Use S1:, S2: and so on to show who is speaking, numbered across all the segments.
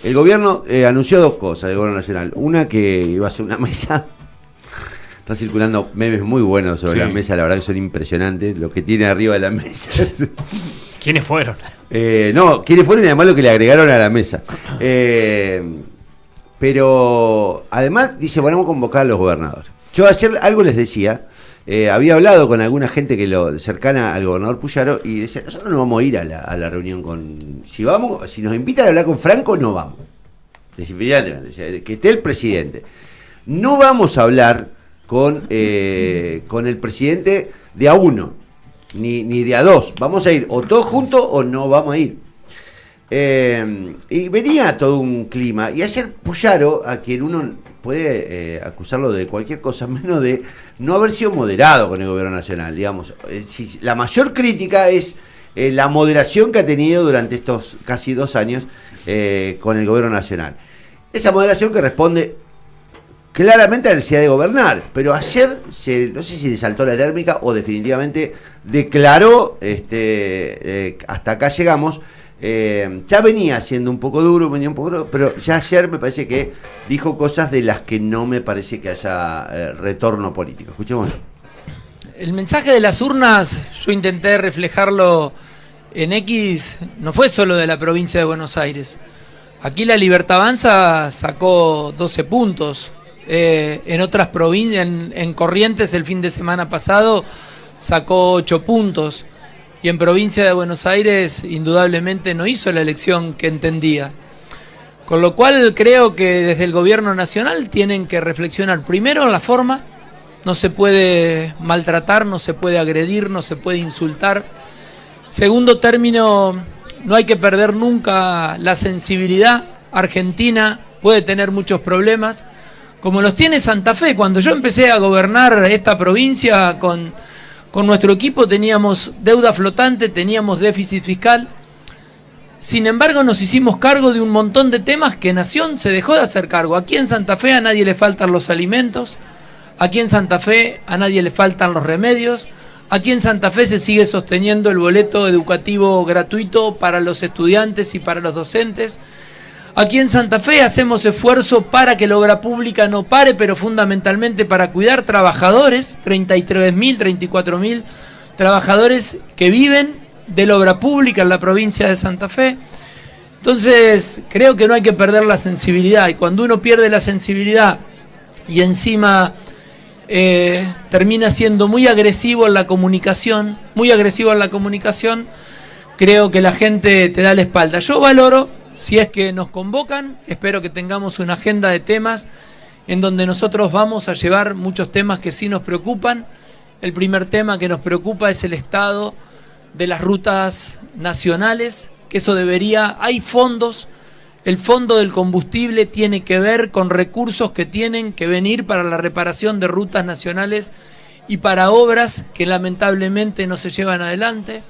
S1: El gobierno anunció dos cosas del gobierno nacional. Una, que iba a ser una mesa. Está circulando memes muy buenos sobre la mesa, la verdad que son impresionantes. Lo que tiene arriba de la mesa.
S2: ¿Quiénes fueron?
S1: No, quiénes fueron y además lo que le agregaron a la mesa. Pero además dice, bueno, vamos a convocar a los gobernadores. Yo ayer algo les decía. Había hablado con alguna gente que lo cercana al gobernador Puyaro y decía, nosotros no vamos a ir a la reunión con... Si nos invitan a hablar con Franco, no vamos. Definitivamente, que esté el presidente. No vamos a hablar con el presidente de a uno, ni de a dos. Vamos a ir o todos juntos o no vamos a ir. Y venía todo un clima. Y ayer Puyaro, a quien uno puede acusarlo de cualquier cosa menos de no haber sido moderado con el gobierno nacional, digamos. La mayor crítica es la moderación que ha tenido durante estos casi 2 años con el gobierno nacional. Esa moderación que responde claramente a la necesidad de gobernar, pero ayer no sé si le saltó la térmica o definitivamente declaró hasta acá llegamos. Ya venía siendo un poco duro, pero ya ayer me parece que dijo cosas de las que no me parece que haya retorno político. Escuchémoslo.
S3: El mensaje de las urnas, yo intenté reflejarlo en X, no fue solo de la provincia de Buenos Aires. Aquí la Libertad Avanza sacó 12 puntos. En otras provincias, en Corrientes el fin de semana pasado sacó 8 puntos. Y en provincia de Buenos Aires indudablemente no hizo la elección que entendía. Con lo cual creo que desde el gobierno nacional tienen que reflexionar primero en la forma. No se puede maltratar, no se puede agredir, no se puede insultar. Segundo término, no hay que perder nunca la sensibilidad. Argentina puede tener muchos problemas, como los tiene Santa Fe. Cuando yo empecé a gobernar esta provincia con nuestro equipo teníamos deuda flotante, teníamos déficit fiscal. Sin embargo, nos hicimos cargo de un montón de temas que Nación se dejó de hacer cargo. Aquí en Santa Fe a nadie le faltan los alimentos, aquí en Santa Fe a nadie le faltan los remedios, aquí en Santa Fe se sigue sosteniendo el boleto educativo gratuito para los estudiantes y para los docentes. Aquí en Santa Fe hacemos esfuerzo para que la obra pública no pare, pero fundamentalmente para cuidar trabajadores, 33.000, 34.000 trabajadores que viven de la obra pública en la provincia de Santa Fe. Entonces, creo que no hay que perder la sensibilidad, y cuando uno pierde la sensibilidad y encima termina siendo muy agresivo en la comunicación, creo que la gente te da la espalda. Yo valoro, si es que nos convocan, espero que tengamos una agenda de temas en donde nosotros vamos a llevar muchos temas que sí nos preocupan. El primer tema que nos preocupa es el estado de las rutas nacionales, que eso hay fondos, el fondo del combustible tiene que ver con recursos que tienen que venir para la reparación de rutas nacionales y para obras que lamentablemente no se llevan adelante.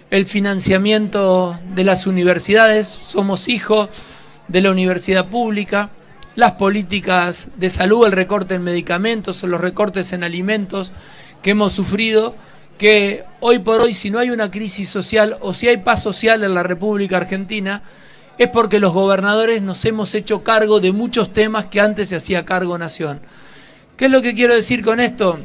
S3: El financiamiento de las universidades, somos hijos de la universidad pública, las políticas de salud, el recorte en medicamentos, los recortes en alimentos que hemos sufrido, que hoy por hoy, si no hay una crisis social o si hay paz social en la República Argentina, es porque los gobernadores nos hemos hecho cargo de muchos temas que antes se hacía cargo Nación. ¿Qué es lo que quiero decir con esto?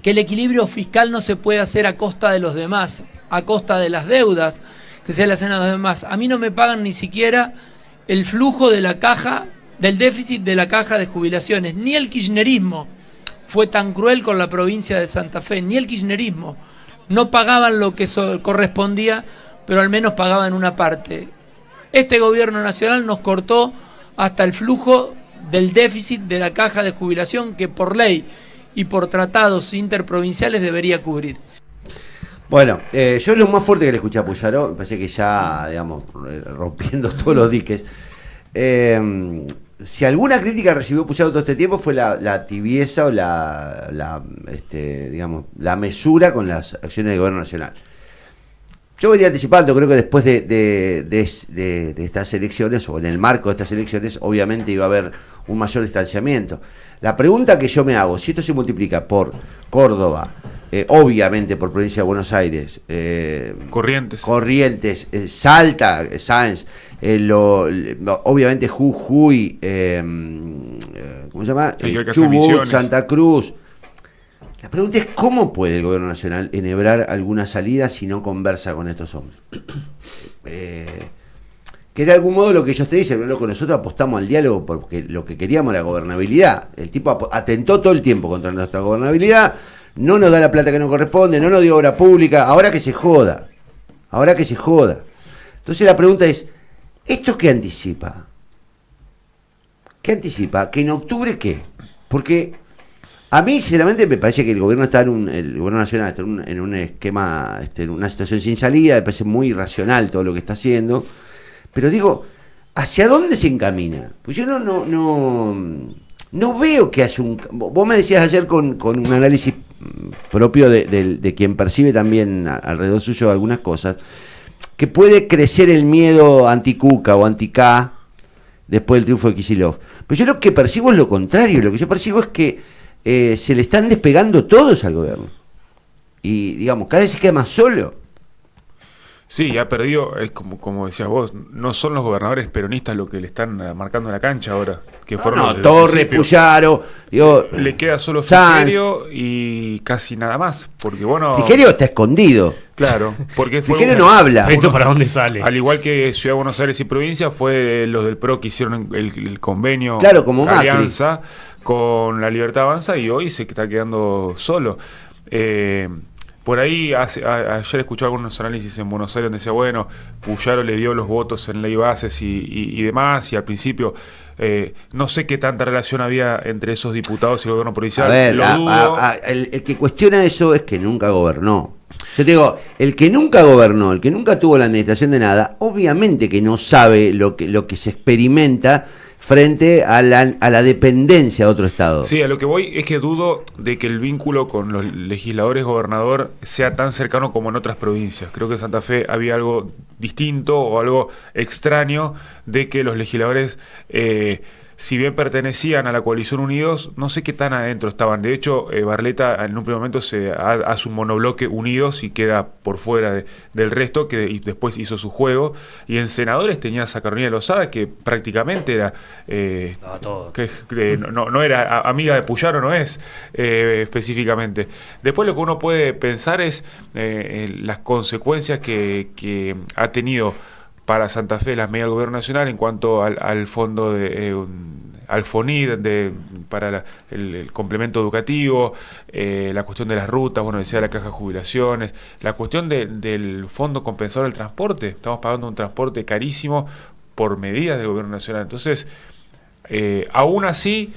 S3: Que el equilibrio fiscal no se puede hacer a costa de los demás, a costa de las deudas que se le hacen a los demás. A mí no me pagan ni siquiera el flujo de la caja, del déficit de la caja de jubilaciones. Ni el kirchnerismo fue tan cruel con la provincia de Santa Fe, ni el kirchnerismo. No pagaban lo que correspondía, pero al menos pagaban una parte. Este gobierno nacional nos cortó hasta el flujo del déficit de la caja de jubilación que por ley y por tratados interprovinciales debería cubrir.
S1: Bueno, yo lo más fuerte que le escuché a Puyaro, me parece que ya, digamos, rompiendo todos los diques. Si alguna crítica recibió Puyaro todo este tiempo fue la tibieza o digamos, la mesura con las acciones del gobierno nacional. Yo venía anticipando, creo que después de estas elecciones, o en el marco de estas elecciones, obviamente iba a haber un mayor distanciamiento. La pregunta que yo me hago, si esto se multiplica por Córdoba, obviamente por provincia de Buenos Aires, Corrientes, Salta, Sáenz, obviamente Jujuy, ¿cómo se llama? Chubut, Santa Cruz. La pregunta es cómo puede el gobierno nacional enhebrar alguna salida si no conversa con estos hombres. Que de algún modo lo que ellos te dicen, loco, nosotros apostamos al diálogo porque lo que queríamos era gobernabilidad. El tipo atentó todo el tiempo contra nuestra gobernabilidad, no nos da la plata que nos corresponde, no nos dio obra pública, ahora que se joda. Entonces la pregunta es, ¿esto qué anticipa? ¿Qué anticipa? ¿Que en octubre qué? Porque a mí, sinceramente, me parece que el gobierno el gobierno nacional está en un esquema, en una situación sin salida, me parece muy irracional todo lo que está haciendo. Pero digo, ¿hacia dónde se encamina? Pues yo no veo que haya un... Vos me decías ayer con un análisis propio de quien percibe también alrededor suyo algunas cosas, que puede crecer el miedo anti-Cuca o anti-K después del triunfo de Kicillof. Pero yo lo que percibo es lo contrario. Lo que yo percibo es que se le están despegando todos al gobierno. Y, digamos, cada vez se queda más solo.
S4: Sí, ha perdido, es como decías vos, no son los gobernadores peronistas los que le están marcando la cancha ahora. Que fueron
S1: Torres, Puyaro,
S4: le queda solo
S1: Sanz.
S4: Frigerio y casi nada más. Porque bueno.
S1: Frigerio está escondido.
S4: Claro, porque
S1: Frigerio no habla.
S2: ¿Esto para dónde sale?
S4: Al igual que Ciudad de Buenos Aires y provincia, fue los del PRO que hicieron el convenio,
S1: claro, como
S4: alianza con la Libertad Avanza, y hoy se está quedando solo. Por ahí, ayer escuché algunos análisis en Buenos Aires donde decía, bueno, Puyaro le dio los votos en ley bases y demás, y al principio no sé qué tanta relación había entre esos diputados y el gobierno provincial.
S1: A ver, el que cuestiona eso es que nunca gobernó. Yo te digo, el que nunca gobernó, el que nunca tuvo la administración de nada, obviamente que no sabe lo que se experimenta frente a la dependencia de otro Estado.
S4: Sí, a lo que voy es que dudo de que el vínculo con los legisladores gobernador sea tan cercano como en otras provincias. Creo que en Santa Fe había algo distinto o algo extraño de que los legisladores, si bien pertenecían a la coalición Unidos, no sé qué tan adentro estaban. De hecho, Barletta en un primer momento hace un monobloque Unidos y queda por fuera del resto, y después hizo su juego. Y en senadores tenía a Carolina Lozada, que prácticamente era no era amiga de Puyaro, no es específicamente. Después lo que uno puede pensar es las consecuencias que ha tenido para Santa Fe las medidas del gobierno nacional en cuanto al fondo al FONID para el complemento educativo, la cuestión de las rutas, bueno, decía la caja de jubilaciones, la cuestión del fondo compensador del transporte. Estamos pagando un transporte carísimo por medidas del gobierno nacional. Entonces, aún así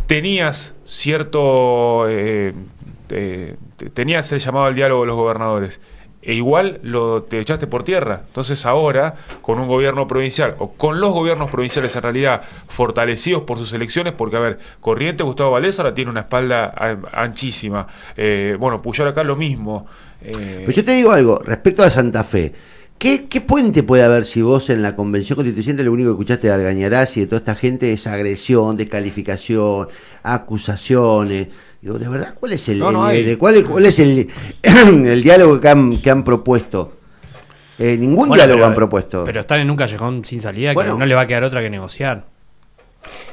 S4: tenías tenías el llamado al diálogo de los gobernadores, e igual te echaste por tierra. Entonces ahora, con un gobierno provincial, o con los gobiernos provinciales en realidad fortalecidos por sus elecciones, porque a ver, Corrientes, Gustavo Valdés ahora tiene una espalda anchísima, bueno, Puyaro acá lo mismo.
S1: Pero yo te digo algo, respecto a Santa Fe, ¿qué puente puede haber si vos en la Convención Constituyente lo único que escuchaste de Argañarás y de toda esta gente es agresión, descalificación, acusaciones? Digo, de verdad, ¿cuál es cuál es el diálogo que han propuesto? Ningún diálogo han propuesto.
S2: Pero están en un callejón sin salida,
S1: bueno,
S2: que no le va a quedar otra que negociar.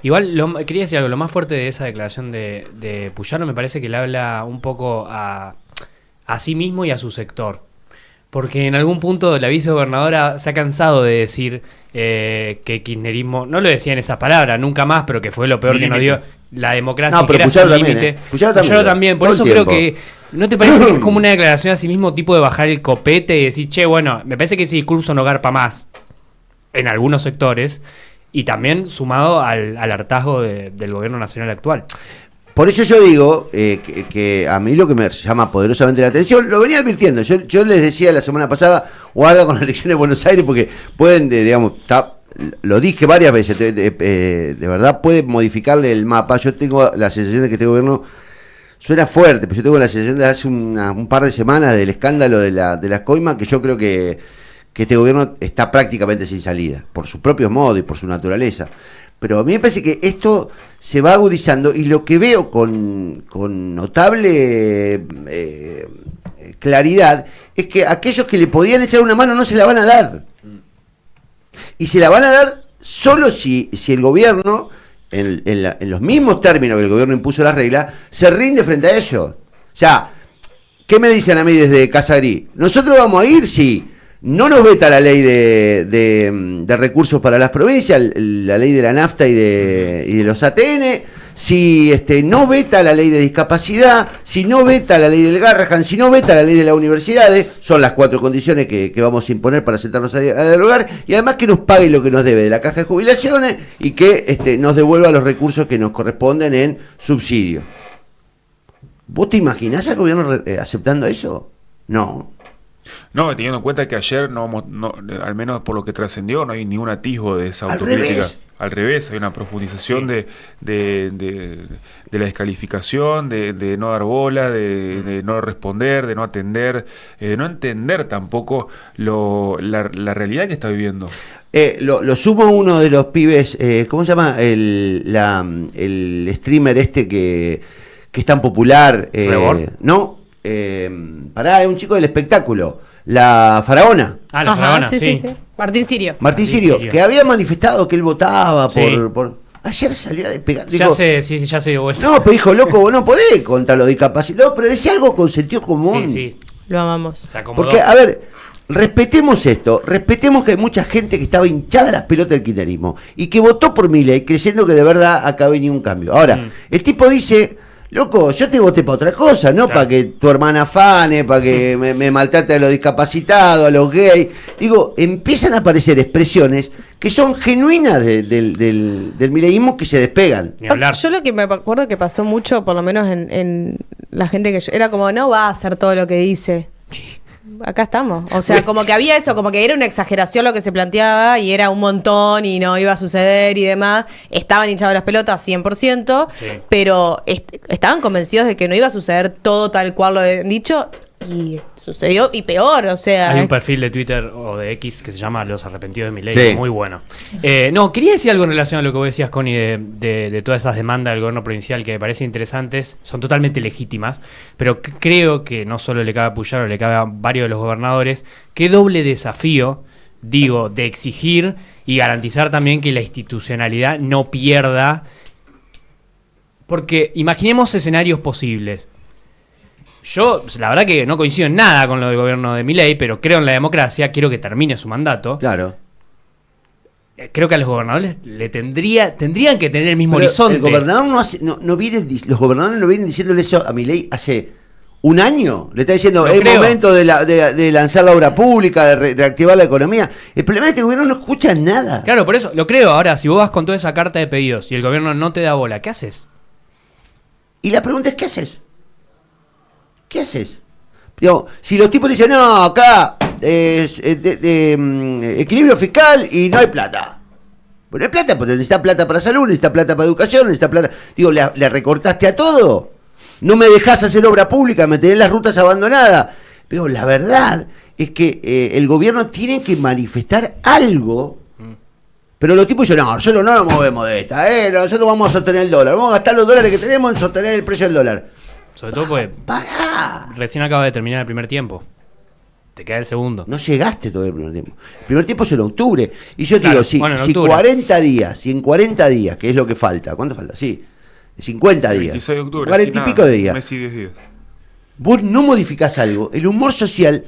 S2: Igual, quería decir algo, lo más fuerte de esa declaración de Puyaro me parece que le habla un poco a sí mismo y a su sector. Porque en algún punto la vicegobernadora se ha cansado de decir que kirchnerismo, no lo decía en esa palabra, nunca más, pero que fue lo peor que nos dio la democracia.
S1: No, pero
S2: que era
S1: Puyaro
S2: su
S1: también,
S2: límite.
S1: Puyaro
S2: también. Por eso creo que, ¿no te parece que es como una declaración a sí mismo, tipo de bajar el copete y decir, che, bueno, me parece que ese discurso no garpa más en algunos sectores, y también sumado al hartazgo del gobierno nacional actual?
S1: Por eso yo digo que a mí lo que me llama poderosamente la atención, lo venía advirtiendo, yo les decía la semana pasada, guarda con las elecciones de Buenos Aires porque pueden, digamos, lo dije varias veces, de verdad puede modificarle el mapa. Yo tengo la sensación de que este gobierno Suena fuerte, pero yo tengo la sensación de hace un par de semanas del escándalo de las coimas, que yo creo que este gobierno está prácticamente sin salida, por sus propios modos y por su naturaleza. Pero a mí me parece que esto se va agudizando, y lo que veo con notable claridad es que aquellos que le podían echar una mano no se la van a dar. Y se la van a dar solo si el gobierno, en los mismos términos que el gobierno impuso las reglas, se rinde frente a ellos. O sea, ¿qué me dicen a mí desde Casa Gris? Nosotros vamos a ir si no nos veta la ley de recursos para las provincias, la ley de la nafta y de los ATN, si no veta la ley de discapacidad, si no veta la ley del Garrahan, si no veta la ley de las universidades. Son las 4 condiciones que vamos a imponer para sentarnos a dialogar, y además que nos pague lo que nos debe de la caja de jubilaciones y que nos devuelva los recursos que nos corresponden en subsidio. ¿Vos te imaginás al gobierno aceptando eso? No.
S4: No, teniendo en cuenta que ayer, al menos por lo que trascendió, no hay ningún atisbo de esa autocrítica. Al revés, hay una profundización de la descalificación, de no dar bola, de no responder, de no atender, de no entender tampoco la realidad que está viviendo.
S1: Lo sumo a uno de los pibes, ¿cómo se llama? El streamer que es tan popular. No, es un chico del espectáculo. La Faraona.
S2: La Faraona, sí.
S5: Martín Sirio,
S1: que había manifestado que él votaba por... Ayer salió a despegar.
S2: Ya se dio vuelta.
S1: No, pero dijo, loco, vos no podés contra los discapacitados, pero decía algo con sentido común.
S2: Sí.
S5: Lo amamos.
S1: Porque, a ver, respetemos esto, respetemos que hay mucha gente que estaba hinchada las pelotas del kirchnerismo y que votó por Milei creyendo que de verdad acá venía un cambio. Ahora, el tipo dice... Loco, yo te voté para otra cosa, ¿no? Claro. Para que tu hermana afane, para que me maltrate a los discapacitados, a los gays. Digo, empiezan a aparecer expresiones que son genuinas del mileísmo, que se despegan.
S5: Yo lo que me acuerdo que pasó mucho, por lo menos en la gente que yo... Era como, no va a hacer todo lo que dice. Acá estamos. O sea, como que había eso, como que era una exageración lo que se planteaba y era un montón y no iba a suceder y demás. Estaban hinchados las pelotas 100%, pero estaban convencidos de que no iba a suceder todo tal cual lo habían dicho, y sucedió, y peor, o sea...
S2: Hay un perfil de Twitter o de X que se llama Los Arrepentidos de Milei, muy bueno. Quería decir algo en relación a lo que vos decías, Connie, de todas esas demandas del gobierno provincial que me parecen interesantes, son totalmente legítimas, pero creo que no solo le cabe a Puyaro, le cabe a varios de los gobernadores, qué doble desafío, de exigir y garantizar también que la institucionalidad no pierda, porque imaginemos escenarios posibles. Yo, la verdad que no coincido en nada con lo del gobierno de Milei, pero creo en la democracia, quiero que termine su mandato.
S1: Claro.
S2: Creo que a los gobernadores tendrían que tener el mismo horizonte.
S1: El gobernador los gobernadores no vienen diciéndole eso a Milei hace un año. Le está diciendo, es momento de lanzar la obra pública, de reactivar la economía. El problema es que el gobierno no escucha nada.
S2: Claro, por eso, lo creo. Ahora, si vos vas con toda esa carta de pedidos y el gobierno no te da bola, ¿qué haces?
S1: Y la pregunta es, ¿qué haces? ¿Qué haces? Digo, si los tipos dicen, no, acá equilibrio fiscal y no hay plata. Bueno, hay plata, porque necesita plata para salud, necesita plata para educación, necesita plata... Digo, ¿le recortaste a todo? No me dejás hacer obra pública, me tenés las rutas abandonadas. Pero la verdad es que el gobierno tiene que manifestar algo. Pero los tipos dicen, no, nosotros no nos movemos de esta, nosotros vamos a sostener el dólar, vamos a gastar los dólares que tenemos en sostener el precio del dólar.
S2: Sobre todo porque recién acaba de terminar el primer tiempo. Te queda el segundo.
S1: No llegaste todo el primer tiempo. El primer tiempo es en octubre. Y yo te digo, si 40 días, si en 40 días, que es lo que falta, ¿cuánto falta? Sí, 50 días.
S4: 26 de octubre.
S1: 40 y pico de días.
S4: Mes y 10 días.
S1: Vos no modificás algo. El humor social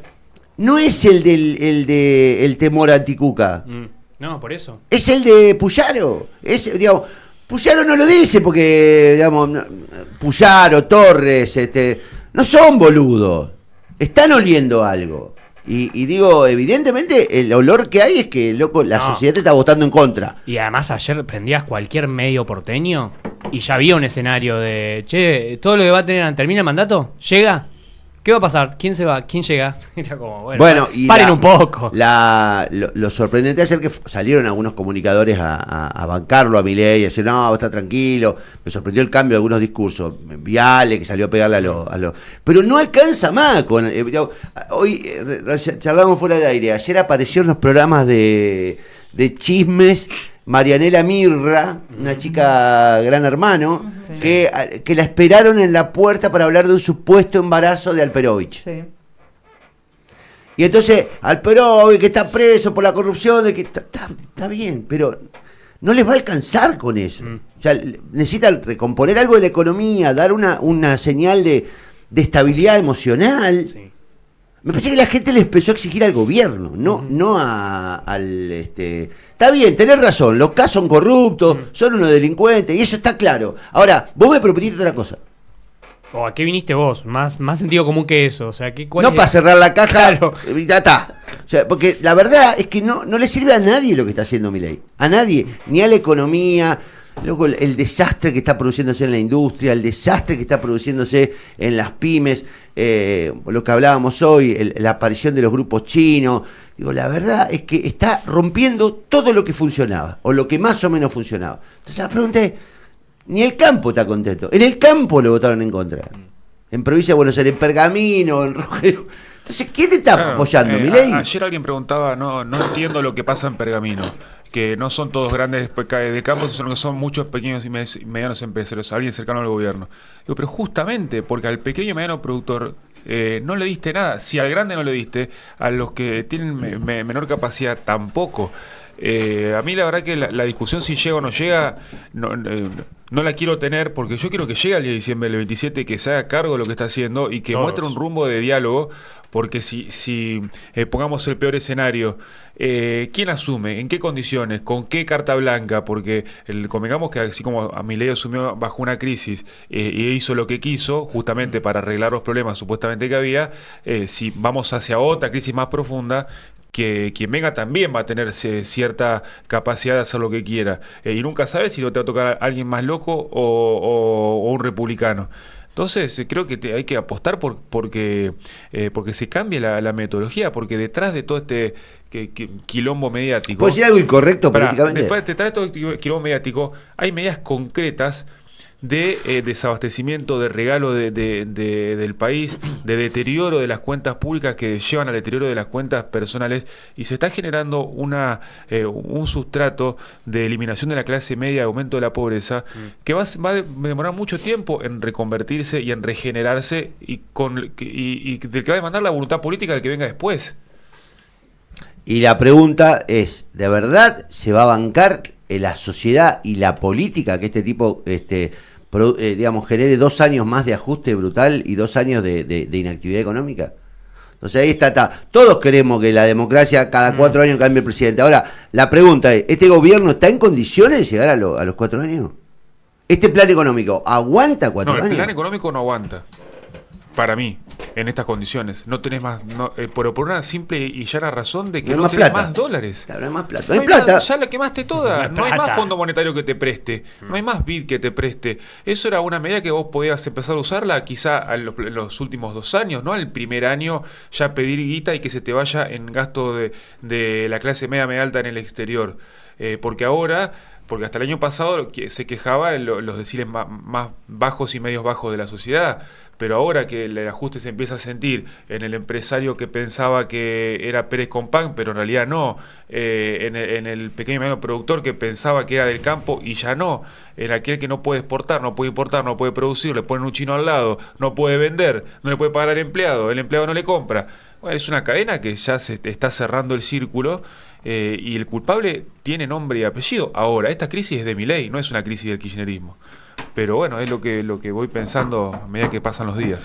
S1: no es el temor anticuca.
S2: No, por eso.
S1: Es el de Puyaro. Digamos, Puyaro no lo dice porque, digamos, Puyaro, Torres, no son boludos. Están oliendo algo. Y digo, evidentemente, el olor que hay es que, loco, la sociedad te está votando en contra.
S2: Y además ayer prendías cualquier medio porteño y ya había un escenario de, che, todo lo que va a tener, ¿termina el mandato? ¿Llega? ¿Qué va a pasar? ¿Quién se va? ¿Quién llega? Era como,
S1: Bueno, y
S2: paren un poco.
S1: Lo sorprendente es que salieron algunos comunicadores a bancarlo a Milei y decir, no, está tranquilo. Me sorprendió el cambio de algunos discursos. Viale, que salió a pegarle a los... Pero no alcanza más. Hoy charlamos fuera de aire. Ayer apareció en los programas de chismes Marianela Mirra, una chica Gran Hermano, sí, que la esperaron en la puerta para hablar de un supuesto embarazo de Alperovich. Sí. Y entonces, Alperovich, que está preso por la corrupción, está bien, pero no les va a alcanzar con eso. O sea, necesitan recomponer algo de la economía, dar una señal de estabilidad emocional. Sí. Me parece que la gente le empezó a exigir al gobierno, no al... Está bien, tenés razón, los casos son corruptos, son unos delincuentes, y eso está claro. Ahora, vos me propusiste otra cosa.
S2: ¿A qué viniste vos? Más sentido común que eso. O sea,
S1: no para cerrar la caja, claro. Ya está. O sea, porque la verdad es que no le sirve a nadie lo que está haciendo Milei. A nadie, ni a la economía... Luego el desastre que está produciéndose en la industria, el desastre que está produciéndose en las pymes, lo que hablábamos hoy, la aparición de los grupos chinos. Digo, la verdad es que está rompiendo todo lo que funcionaba, o lo que más o menos funcionaba. Entonces la pregunta es, ni el campo está contento. En el campo le votaron en contra. En provincia de Buenos Aires, en Pergamino, en Rogero. Entonces, ¿quién te está apoyando, Milei?
S4: Ayer alguien preguntaba, no entiendo lo que pasa en Pergamino, que no son todos grandes del campo, sino que son muchos pequeños y medianos empresarios, alguien cercano al gobierno. Digo, pero justamente porque al pequeño y mediano productor no le diste nada. Si al grande no le diste, a los que tienen menor capacidad tampoco. A mí la verdad que la discusión si llega o no llega no la quiero tener, porque yo quiero que llegue el día de diciembre del 27, que se haga cargo de lo que está haciendo y que muestre un rumbo de diálogo, porque si pongamos el peor escenario, ¿quién asume? ¿En qué condiciones? ¿Con qué carta blanca? Porque convengamos que así como Milei asumió bajo una crisis y hizo lo que quiso, justamente para arreglar los problemas supuestamente que había, si vamos hacia otra crisis más profunda, que quien venga también va a tener cierta capacidad de hacer lo que quiera. Y nunca sabes si te va a tocar a alguien más loco o un republicano. Entonces creo que hay que apostar porque se cambie la metodología, porque detrás de todo este quilombo mediático...
S1: ¿Puedo decir algo incorrecto políticamente?
S4: Detrás de todo este quilombo mediático hay medidas concretas de desabastecimiento, de regalo del país, de deterioro de las cuentas públicas que llevan al deterioro de las cuentas personales, y se está generando un sustrato de eliminación de la clase media, aumento de la pobreza, que va a demorar mucho tiempo en reconvertirse y en regenerarse, y del que va a demandar la voluntad política del que venga después.
S1: Y la pregunta es, ¿de verdad se va a bancar la sociedad y la política que este tipo genere 2 años más de ajuste brutal y 2 años de inactividad económica? Entonces ahí está. Todos queremos que la democracia cada 4 años cambie el presidente. Ahora, la pregunta es, ¿este gobierno está en condiciones de llegar a los 4 años? ¿Este plan económico aguanta 4 años?
S4: El plan económico no aguanta. Para mí, en estas condiciones, no tenés más, por una simple y llana razón de que no tenés más dólares.
S1: Claro, no hay más plata. No hay plata.
S4: Ya la quemaste toda. No hay más Fondo Monetario que te preste. No hay más BID que te preste. Eso era una medida que vos podías empezar a usarla quizá en los últimos 2 años, ¿no? El primer año ya pedir guita y que se te vaya en gasto de la clase media alta en el exterior. Porque hasta el año pasado se quejaban los deciles más bajos y medios bajos de la sociedad, pero ahora que el ajuste se empieza a sentir en el empresario que pensaba que era Pérez Compán, pero en realidad no, en el pequeño y mediano productor que pensaba que era del campo y ya no, en aquel que no puede exportar, no puede importar, no puede producir, le ponen un chino al lado, no puede vender, no le puede pagar al empleado, el empleado no le compra. Bueno, es una cadena que ya se está cerrando el círculo. Y el culpable tiene nombre y apellido. Ahora, esta crisis es de Milei, no es una crisis del kirchnerismo. Pero bueno, es lo que voy pensando a medida que pasan los días.